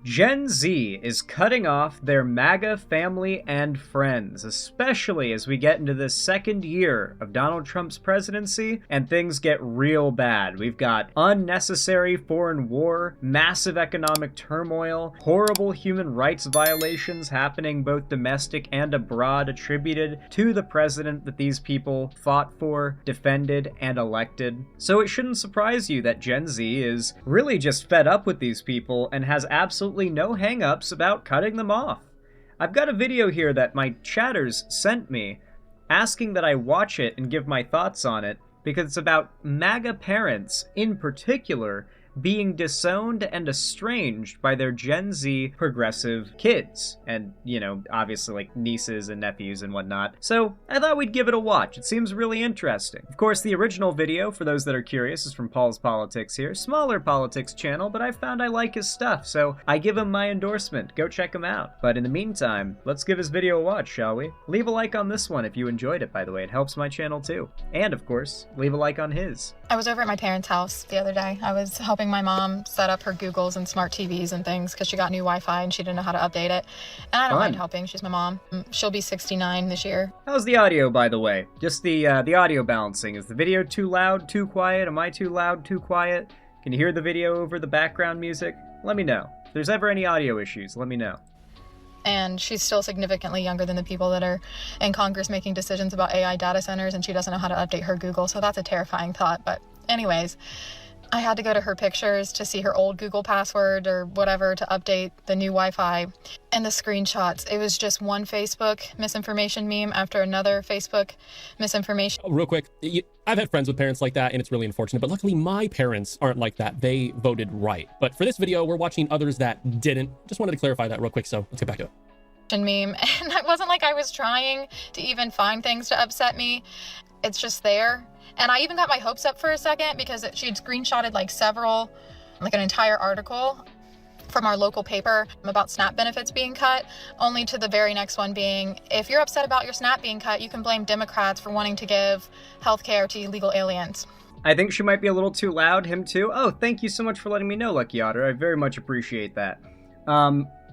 Gen Z is cutting off their MAGA family and friends, especially as we get into the second year of Donald Trump's presidency and things get real bad. We've got unnecessary foreign war, massive economic turmoil, horrible human rights violations happening both domestic and abroad attributed to the president that these people fought for, defended, and elected. So it shouldn't surprise you that Gen Z is really just fed up with these people and has absolutely no hang-ups about cutting them off. I've got a video here that my chatters sent me asking that I watch it and give my thoughts on it because it's about MAGA parents in particular being disowned and estranged by their Gen Z progressive kids. And, obviously like nieces and nephews and whatnot. So I thought we'd give it a watch. It seems really interesting. Of course, the original video, for those that are curious, is from Paul's Politics here. Smaller politics channel, but I found I like his stuff, so I give him my endorsement. Go check him out. But in the meantime, let's give his video a watch, shall we? Leave a like on this one if you enjoyed it, by the way. It helps my channel too. And of course, leave a like on his. I was over at my parents' house the other day. I was helping my mom set up her Googles and smart TVs and things because she got new Wi-Fi and she didn't know how to update it. And I don't mind helping. She's my mom. She'll be 69 this year. How's the audio, by the way? Just the audio balancing. Is the video too loud, too quiet? Am I too loud, too quiet? Can you hear the video over the background music? Let me know. If there's ever any audio issues, let me know. And she's still significantly younger than the people that are in Congress making decisions about AI data centers, and she doesn't know how to update her Google, so that's a terrifying thought. But anyways, I had to go to her pictures to see her old Google password or whatever to update the new Wi-Fi. And the screenshots, it was just one Facebook misinformation meme after another Facebook misinformation. Real quick, I've had friends with parents like that, and it's really unfortunate, but luckily my parents aren't like that. They voted right. But for this video, we're watching others that didn't. Just wanted to clarify that real quick, so let's get back to it. Meme, and it wasn't like I was trying to even find things to upset me. It's just there. And I even got my hopes up for a second because she had screenshotted like an entire article from our local paper about SNAP benefits being cut, only to the very next one being, if you're upset about your SNAP being cut, you can blame Democrats for wanting to give healthcare to illegal aliens. I think she might be a little too loud, him too. Oh, thank you so much for letting me know, Lucky Otter. I very much appreciate that.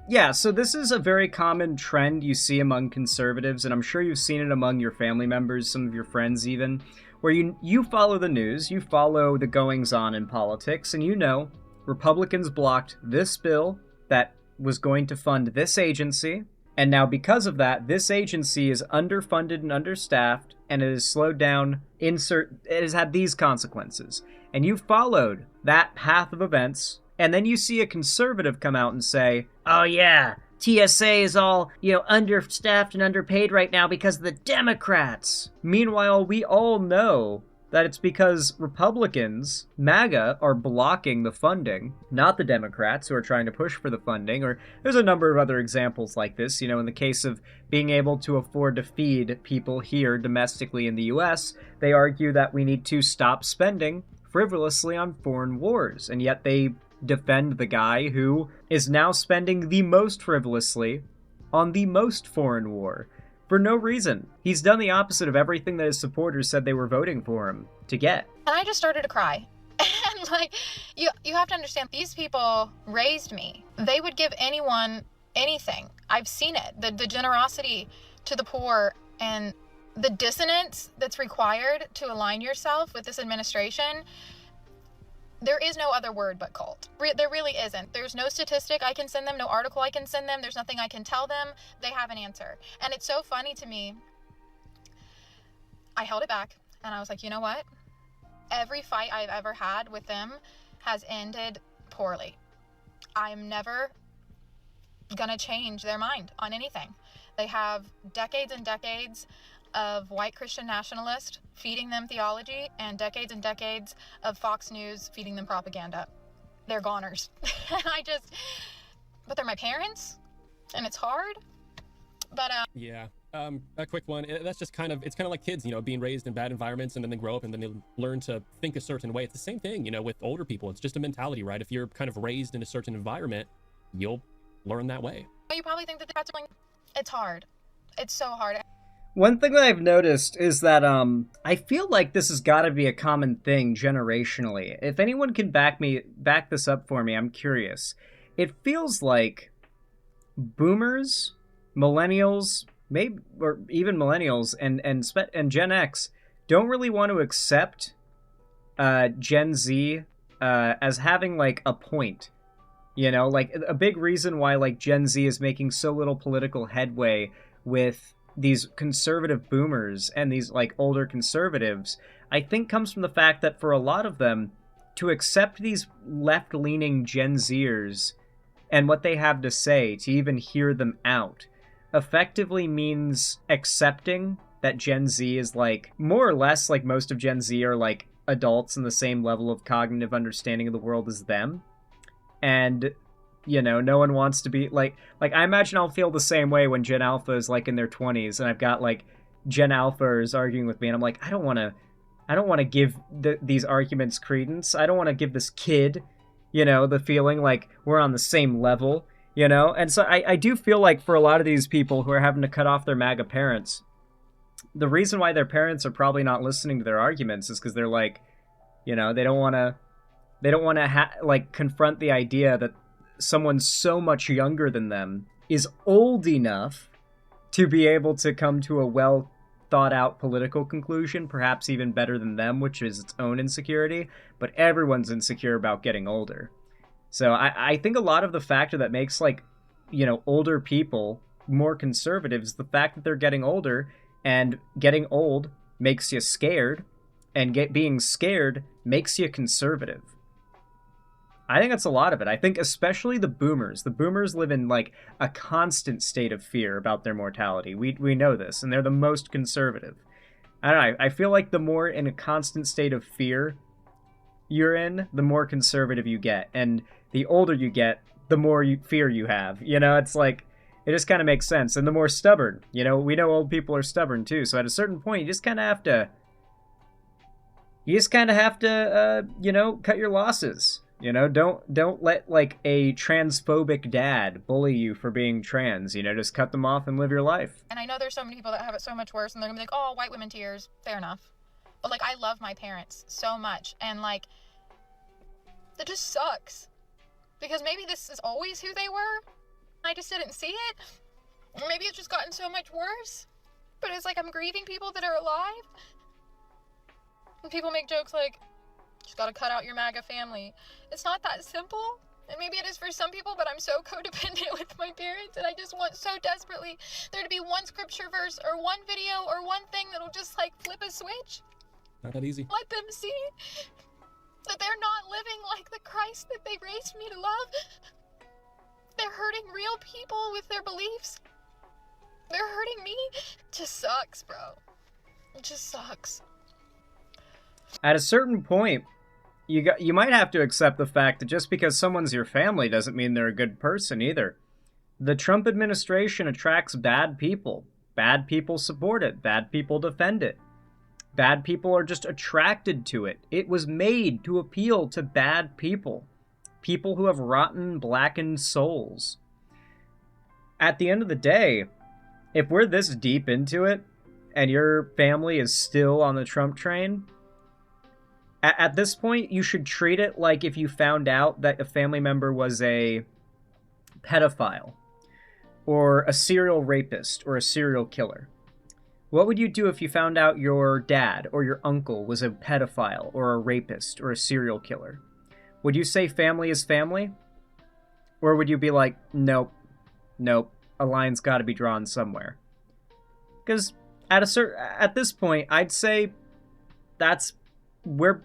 Yeah, so this is a very common trend you see among conservatives, and I'm sure you've seen it among your family members, some of your friends even, where you follow the news, you follow the goings-on in politics, and Republicans blocked this bill that was going to fund this agency, and now because of that, this agency is underfunded and understaffed, and it has slowed down, it has had these consequences. And you followed that path of events, and then you see a conservative come out and say, oh yeah, TSA is all, understaffed and underpaid right now because of the Democrats. Meanwhile, we all know that it's because Republicans, MAGA, are blocking the funding, not the Democrats who are trying to push for the funding, or there's a number of other examples like this, in the case of being able to afford to feed people here domestically in the US, they argue that we need to stop spending frivolously on foreign wars, and yet they defend the guy who is now spending the most frivolously on the most foreign war for no reason. He's done the opposite of everything that his supporters said they were voting for him to get. And I just started to cry. And you have to understand, these people raised me. They would give anyone anything. I've seen it. The generosity to the poor and the dissonance that's required to align yourself with this administration. There is no other word but cult. There really isn't. There's no statistic I can send them, no article I can send them. There's nothing I can tell them. They have an answer. And it's so funny to me. I held it back and I was like, you know what? Every fight I've ever had with them has ended poorly. I'm never gonna change their mind on anything. They have decades and decades of white Christian nationalists feeding them theology and decades of Fox News feeding them propaganda. They're goners. But they're my parents, and it's hard. But yeah, a quick one. That's just it's kind of like kids, being raised in bad environments and then they grow up and then they learn to think a certain way. It's the same thing, with older people. It's just a mentality, right? If you're kind of raised in a certain environment, you'll learn that way. You probably think that it's hard. It's so hard. One thing that I've noticed is that I feel like this has got to be a common thing generationally. If anyone can back this up for me, I'm curious. it feels like boomers, millennials, maybe, or even millennials and Gen X don't really want to accept Gen Z as having like a point. You know, like a big reason why like Gen Z is making so little political headway with these conservative boomers and these like older conservatives, I think comes from the fact that for a lot of them, to accept these left-leaning Gen Zers and what they have to say, to even hear them out, effectively means accepting that Gen Z is like more or less like most of Gen Z are like adults in the same level of cognitive understanding of the world as them. And you know, no one wants to be like I imagine I'll feel the same way when Gen Alpha is like in their 20s and I've got like Gen Alphas arguing with me and I'm like, I don't want to give these arguments credence. I don't want to give this kid, you know, the feeling like we're on the same level, you know. And so I do feel like for a lot of these people who are having to cut off their MAGA parents, the reason why their parents are probably not listening to their arguments is because they're like, you know, they don't want to like confront the idea that someone so much younger than them is old enough to be able to come to a well thought out political conclusion, perhaps even better than them, which is its own insecurity. But everyone's insecure about getting older. So I think a lot of the factor that makes like, you know, older people more conservative is the fact that they're getting older, and getting old makes you scared, and being scared makes you conservative. I think that's a lot of it. I think especially the boomers. The boomers live in like a constant state of fear about their mortality. We know this, and they're the most conservative. I don't know. I feel like the more in a constant state of fear you're in, the more conservative you get, and the older you get, the more fear you have. You know, it's like it just kind of makes sense. And the more stubborn. You know, we know old people are stubborn too. So at a certain point, you just kind of have to. You know, cut your losses. You know, don't let like a transphobic dad bully you for being trans. You know, just cut them off and live your life. And I know there's so many people that have it so much worse, and they're gonna be like, oh, white women tears. Fair enough. But like, I love my parents so much, and like, it just sucks. Because maybe this is always who they were. I just didn't see it. Or maybe it's just gotten so much worse. But it's like I'm grieving people that are alive. And people make jokes like, just gotta cut out your MAGA family. It's not that simple. And maybe it is for some people, but I'm so codependent with my parents, and I just want so desperately there to be one scripture verse or one video or one thing that'll just like flip a switch. Not that easy. Let them see that they're not living like the Christ that they raised me to love. They're hurting real people with their beliefs. They're hurting me. It just sucks, bro. It just sucks. At a certain point, you might have to accept the fact that just because someone's your family doesn't mean they're a good person either. The Trump administration attracts bad people. Bad people support it. Bad people defend it. Bad people are just attracted to it. It was made to appeal to bad people. People who have rotten, blackened souls. At the end of the day, if we're this deep into it, and your family is still on the Trump train, at this point, you should treat it like if you found out that a family member was a pedophile, or a serial rapist, or a serial killer. What would you do if you found out your dad or your uncle was a pedophile, or a rapist, or a serial killer? Would you say family is family? Or would you be like, nope, a line's got to be drawn somewhere? Because at this point, I'd say that's where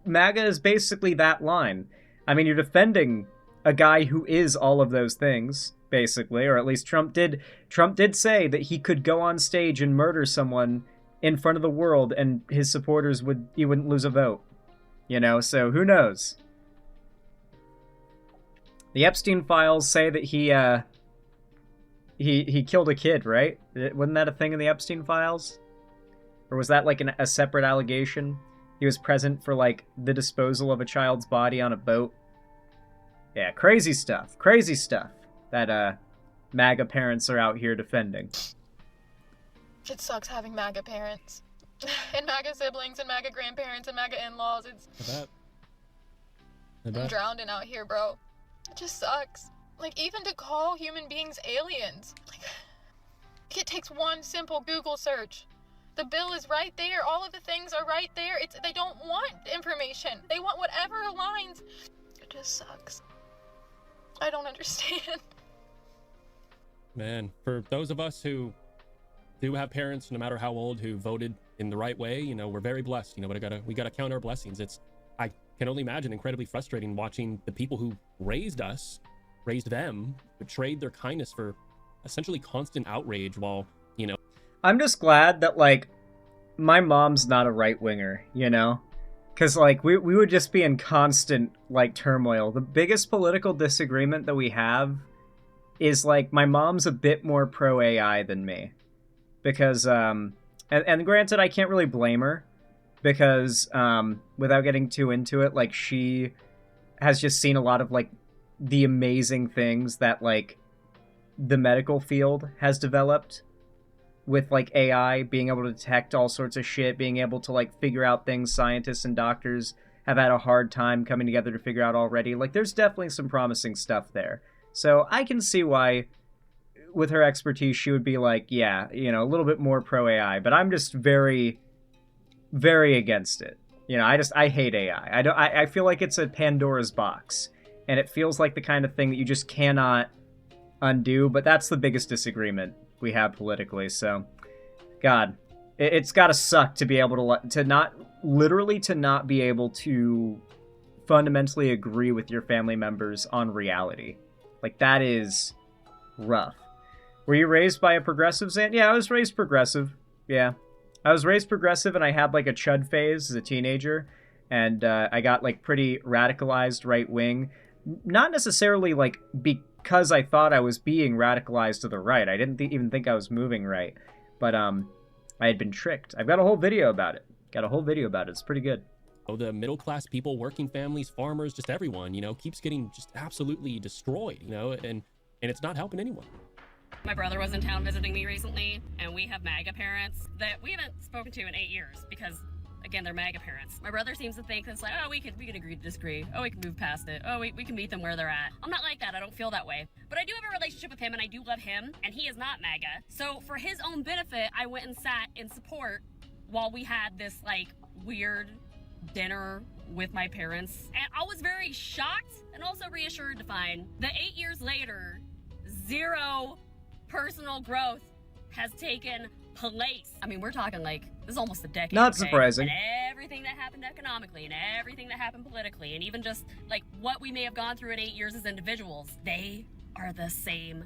MAGA is basically that line. I mean, you're defending a guy who is all of those things, basically, or at least Trump did say that he could go on stage and murder someone in front of the world and his supporters wouldn't lose a vote. You know, so who knows? The Epstein files say that he killed a kid, right? Wasn't that a thing in the Epstein files? Or was that like a separate allegation? He was present for like the disposal of a child's body on a boat. Yeah, crazy stuff that MAGA parents are out here defending. It sucks having MAGA parents. And MAGA siblings and MAGA grandparents and MAGA in-laws. I bet. I'm drowning out here, bro. It just sucks. Like, even to call human beings aliens. Like, it takes one simple Google search. The bill is right there. All of the things are right there. They don't want information. They want whatever aligns. It just sucks. I don't understand. Man, for those of us who do have parents, no matter how old, who voted in the right way, you know, we're very blessed. You know, we gotta count our blessings. I can only imagine incredibly frustrating watching the people who raised us, raised them, betrayed their kindness for essentially constant outrage while, you know. I'm just glad that, like, my mom's not a right-winger, you know? Because, like, we would just be in constant, like, turmoil. The biggest political disagreement that we have is, like, my mom's a bit more pro-AI than me. Because, and granted, I can't really blame her. Because, without getting too into it, like, she has just seen a lot of, like, the amazing things that, like, the medical field has developed with, like, AI being able to detect all sorts of shit, being able to, like, figure out things scientists and doctors have had a hard time coming together to figure out already. Like, there's definitely some promising stuff there. So I can see why, with her expertise, she would be like, yeah, you know, a little bit more pro-AI, but I'm just very, very against it. You know, I hate AI. I feel like it's a Pandora's box, and it feels like the kind of thing that you just cannot undo, but that's the biggest disagreement we have politically. So, God, it's got to suck to be able to not be able to fundamentally agree with your family members on reality. Like, that is rough. Were you raised by a progressive, Zan? Yeah, I was raised progressive. Yeah. I was raised progressive, and I had, like, a chud phase as a teenager, and I got, like, pretty radicalized right-wing. Not necessarily, like, because I thought I was being radicalized to the right. I didn't even think I was moving right. But I had been tricked. I've got a whole video about it. It's pretty good. The middle class people, working families, farmers, just everyone, you know, keeps getting just absolutely destroyed, you know, and it's not helping anyone. My brother was in town visiting me recently, and we have MAGA parents that we haven't spoken to in 8 years because, again, they're MAGA parents. My brother seems to think it's like, oh, we could agree to disagree. Oh, we can move past it. Oh, we can meet them where they're at. I'm not like that. I don't feel that way. But I do have a relationship with him, and I do love him, and he is not MAGA. So for his own benefit, I went and sat in support while we had this, like, weird dinner with my parents. And I was very shocked and also reassured to find that 8 years later, zero personal growth has taken place. I mean, we're talking like, this is almost a decade. Not surprising. And everything that happened economically and everything that happened politically and even just like what we may have gone through in 8 years as individuals, they are the same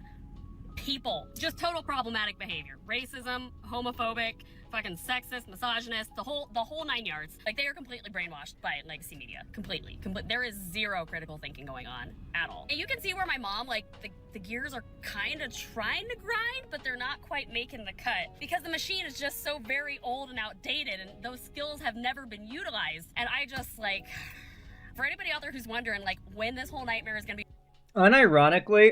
people. Just total problematic behavior. Racism, homophobic, fucking sexist, misogynist, the whole 9 yards. Like, they are completely brainwashed by legacy media. Completely. There is zero critical thinking going on at all. And you can see where my mom, like, the gears are kind of trying to grind, but they're not quite making the cut because the machine is just so very old and outdated, and those skills have never been utilized. And I just, like, for anybody out there who's wondering, like, when this whole nightmare is gonna be... Unironically,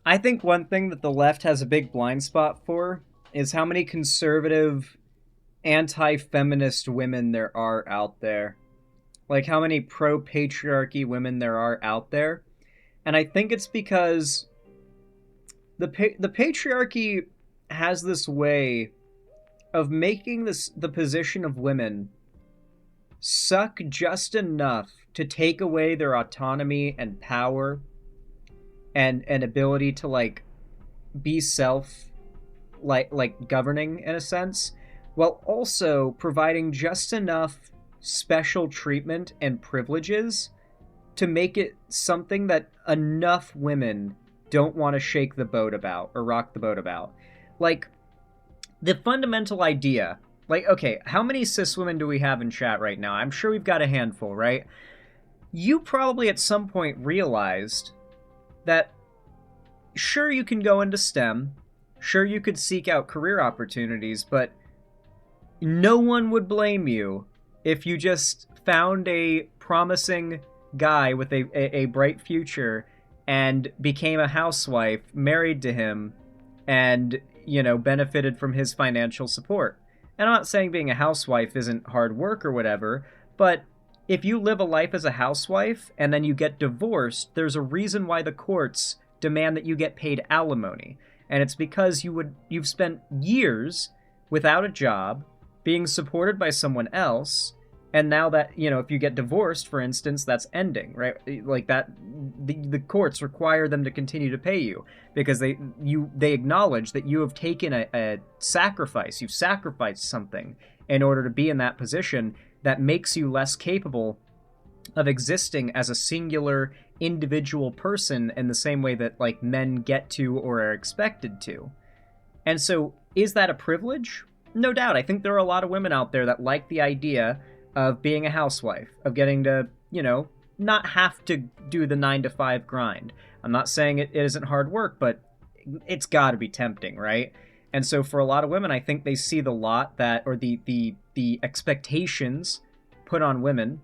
I think one thing that the left has a big blind spot for is how many conservative, anti-feminist women there are out there. Like, how many pro-patriarchy women there are out there. And I think it's because the patriarchy has this way of making the position of women suck just enough to take away their autonomy and power and ability to, like, be like governing in a sense, while also providing just enough special treatment and privileges to make it something that enough women don't want to shake the boat about or rock the boat about. Like, the fundamental idea, like, okay, how many cis women do we have in chat right now? I'm sure we've got a handful, right? You probably at some point realized that sure, you can go into STEM, sure, you could seek out career opportunities, but no one would blame you if you just found a promising guy with a bright future and became a housewife, married to him, and, you know, benefited from his financial support. And I'm not saying being a housewife isn't hard work or whatever, but if you live a life as a housewife and then you get divorced, there's a reason why the courts demand that you get paid alimony. And it's because you've spent years without a job, being supported by someone else, and now that, you know, if you get divorced, for instance, that's ending, right? Like that, the courts require them to continue to pay you because they acknowledge that you have taken a sacrifice. You've sacrificed something in order to be in that position that makes you less capable of existing as a singular individual person in the same way that, like, men get to or are expected to. And so, is that a privilege? No doubt. I think there are a lot of women out there that like the idea of being a housewife, of getting to, you know, not have to do the 9-to-5 grind. I'm not saying it isn't hard work, but it's got to be tempting, right? And so for a lot of women, I think they see the lot that, or the expectations put on women,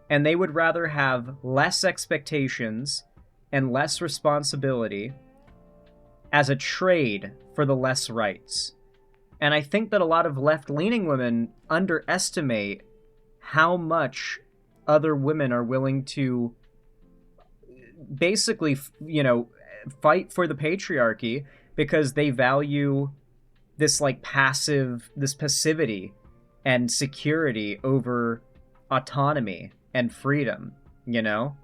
and they would rather have less expectations and less responsibility as a trade for the less rights. And I think that a lot of left-leaning women underestimate how much other women are willing to basically, you know, fight for the patriarchy because they value this, like, this passivity and security over autonomy and freedom, you know?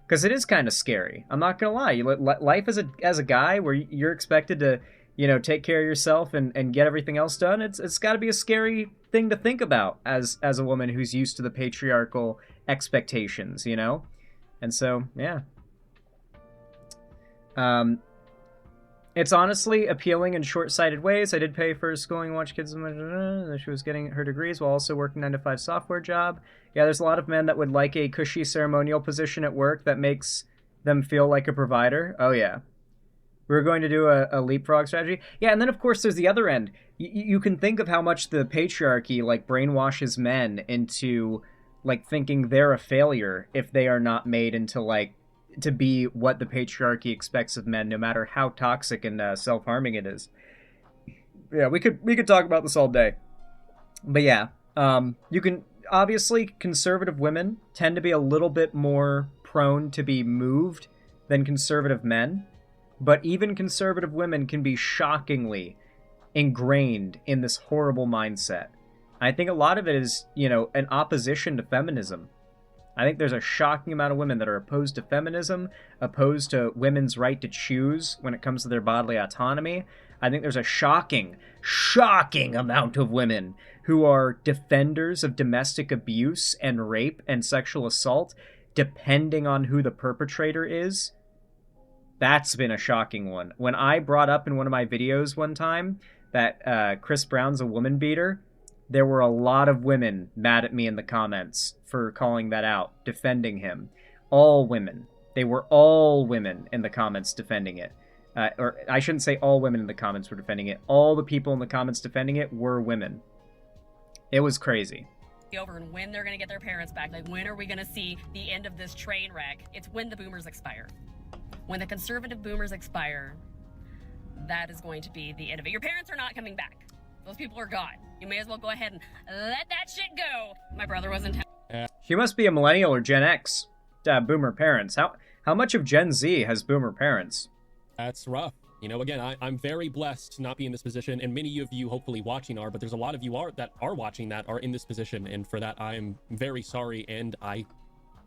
Because it is kind of scary. I'm not gonna lie. Life as a guy where you're expected to, you know, take care of yourself and get everything else done, it's got to be a scary thing to think about as a woman who's used to the patriarchal expectations, you know? And so, yeah. It's honestly appealing in short-sighted ways. I did pay for schooling and watch kids. She was getting her degrees while also working 9-to-5 software job. Yeah, there's a lot of men that would like a cushy ceremonial position at work that makes them feel like a provider. Oh, yeah. We're going to do a leapfrog strategy. Yeah, and then, of course, there's the other end. You can think of how much the patriarchy, like, brainwashes men into, like, thinking they're a failure if they are not made into, like, to be what the patriarchy expects of men, no matter how toxic and self-harming it is. Yeah, we could talk about this all day. But yeah, you can, obviously, conservative women tend to be a little bit more prone to be moved than conservative men. But even conservative women can be shockingly ingrained in this horrible mindset. I think a lot of it is, you know, an opposition to feminism. I think there's a shocking amount of women that are opposed to feminism, opposed to women's right to choose when it comes to their bodily autonomy. I think there's a shocking amount of women who are defenders of domestic abuse and rape and sexual assault, depending on who the perpetrator is. That's been a shocking one. When I brought up in one of my videos one time that Chris Brown's a woman beater, there were a lot of women mad at me in the comments for calling that out, defending him. All women. They were all women in the comments defending it. Or I shouldn't say all women in the comments were defending it. All the people in the comments defending it were women. It was crazy. Over and when they're going to get their parents back. Like, when are we going to see the end of this train wreck? It's when the boomers expire. When the conservative boomers expire, that is going to be the end of it. Your parents are not coming back. Those people are gone. You may as well go ahead and let that shit go. My brother was in town. She must be a millennial or Gen X to have boomer parents. How much of Gen Z has boomer parents? That's rough. You know, again, I'm very blessed to not be in this position, and many of you hopefully watching are, but there's a lot of you that are watching that are in this position, and for that, I'm very sorry, and I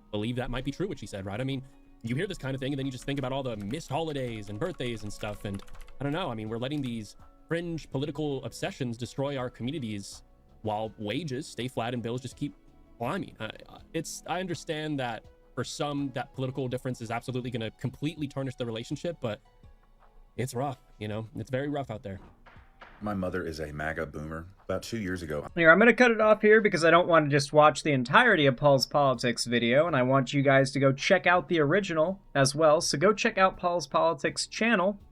believe that might be true what she said, right? I mean, you hear this kind of thing, and then you just think about all the missed holidays and birthdays and stuff, and I don't know, I mean, we're letting these fringe political obsessions destroy our communities while wages stay flat and bills just keep climbing. I understand that for some, that political difference is absolutely going to completely tarnish the relationship, but it's rough, you know? It's very rough out there. My mother is a MAGA boomer. About 2 years ago. Here, I'm going to cut it off here because I don't want to just watch the entirety of Paul's Politics video, and I want you guys to go check out the original as well. So go check out Paul's Politics channel